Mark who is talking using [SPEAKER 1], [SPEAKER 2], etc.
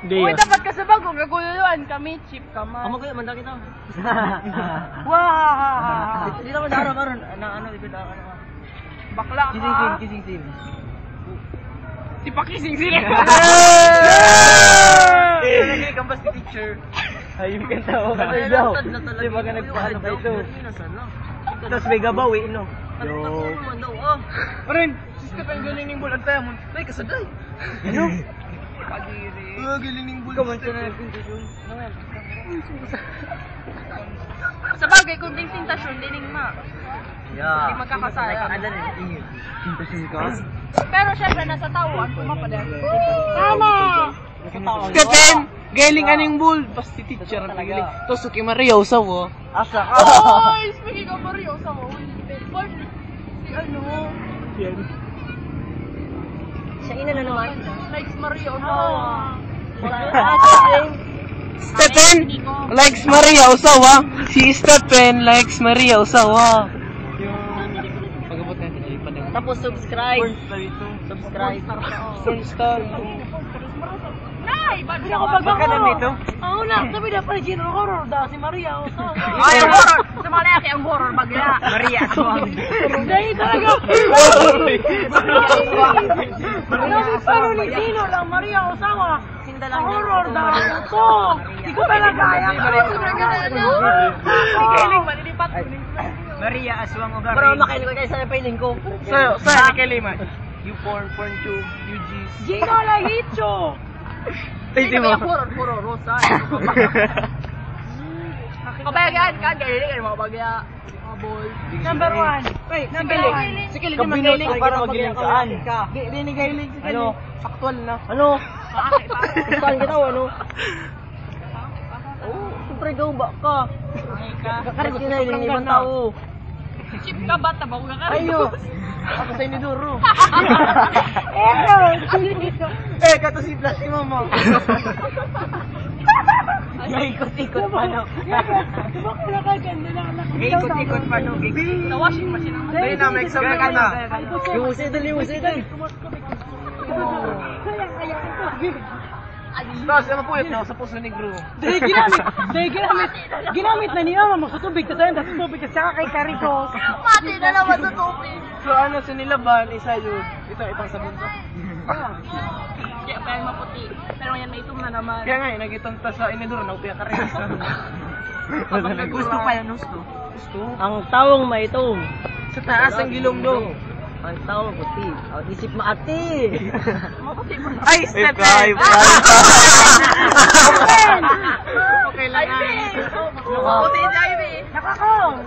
[SPEAKER 1] Uy, dapat ka sa bagong kaguluhan kami, chip ka man.
[SPEAKER 2] Amo kayo, manda kita.
[SPEAKER 1] Wow!
[SPEAKER 2] Dito mo sa karon na ano ibig ano.
[SPEAKER 1] Bakla ka.
[SPEAKER 2] Kising.
[SPEAKER 1] Si Pakising sila.
[SPEAKER 2] Hindi kang basta teacher. Ayun ka tao ka daw. Di ba ka nagpaano pa ito? Tapos may gabawi, no? Yo.
[SPEAKER 1] Ren, sister pa yung galing ng bulan tayo mo. Ay, kasaday.
[SPEAKER 2] Ano?
[SPEAKER 1] Pagiri.
[SPEAKER 2] Galing ng bulan. Kaman siya na nagpintasyon.
[SPEAKER 1] Sa bagay, kung ding tintasyon, dining ma.
[SPEAKER 2] Yeah.
[SPEAKER 1] Hindi magkakasala.
[SPEAKER 2] Pintasyon ka?
[SPEAKER 1] Pero syempre, nasa tauan, pumapalag.
[SPEAKER 2] Tama!
[SPEAKER 1] Stephen, galing aning bull. Basta teacher ang galing. To, Suki Maria, usaw oh.
[SPEAKER 2] Asa ka?
[SPEAKER 1] Oy, speaking of Maria, usaw oh. Si ano?
[SPEAKER 2] Siya ina na naman.
[SPEAKER 1] Likes Maria, usaw Stephen, likes Maria, usaw Si Stephen, likes Maria, usaw Pagabot natin, ay padang.
[SPEAKER 2] Tapos subscribe. Subscribe.
[SPEAKER 1] Pornstar. Nay, ba't ako
[SPEAKER 2] Magkano nito?
[SPEAKER 1] Ang una, sabi na pala general horror daw si Maria. Ay, ang horror! Sa mga lalaki, ang horror bagla.
[SPEAKER 2] Maria Aswang.
[SPEAKER 1] Dahil talaga. Pero ni Dino lang, Maria Osawa. Ang horror daw. Ito. Hindi ko talaga kaya. Hindi kailing, malilipat.
[SPEAKER 2] Maria Aswang Ogar.
[SPEAKER 1] Pero makailing ko kayo sa piling ko. Sa'yo, ni Kelima. You porn tube, UGs. Gino Lahicho! Ay, di mo. Puro, rosa. Kabayagan ka, galing ka mga bagya. Number 1. Wait, number 1. Si Kelly di magaling.
[SPEAKER 2] Para magaling saan?
[SPEAKER 1] Di ni galing si Kelly. Actual na.
[SPEAKER 2] Ano? Saan kita ano? Oh, siyempre gaw ba ka? Kakarin ko na yung ibang tao.
[SPEAKER 1] Chip ka ba? Tabaw ka ka rin.
[SPEAKER 2] Ayos! Ako sa iniduro. Kato si Plus si Mama. Ikot-ikot pa no.
[SPEAKER 1] Bakit na ka ganda na anak?
[SPEAKER 2] Ikot-ikot pa no.
[SPEAKER 1] Sa washing machine ang
[SPEAKER 2] Dali na, may exam na ka na. Limusin doon.
[SPEAKER 1] Tapos naman po yun sa puso ni Gru.
[SPEAKER 3] Ginamit na niya mama sa tubig kasi tapos tubig kasi kay Caricos.
[SPEAKER 1] Pati na naman sa tubig.
[SPEAKER 3] So ano sinilaban isa yun. Ito itong sabon ko.
[SPEAKER 1] Kaya pa yung maputi. Pero ngayon may itom na naman.
[SPEAKER 3] Kaya nga nagitong ta sa iniduro na upiya ka rin.
[SPEAKER 2] Gusto pa yan, gusto.
[SPEAKER 3] Ang tawong maitom.
[SPEAKER 2] Sa taas ang gilong do. Ang tawong puti. Ang isip maati.
[SPEAKER 1] Maputi mo na.
[SPEAKER 2] Ay, Stephen!
[SPEAKER 1] Okay lang. Maputi si Ivy.
[SPEAKER 3] Nakakong.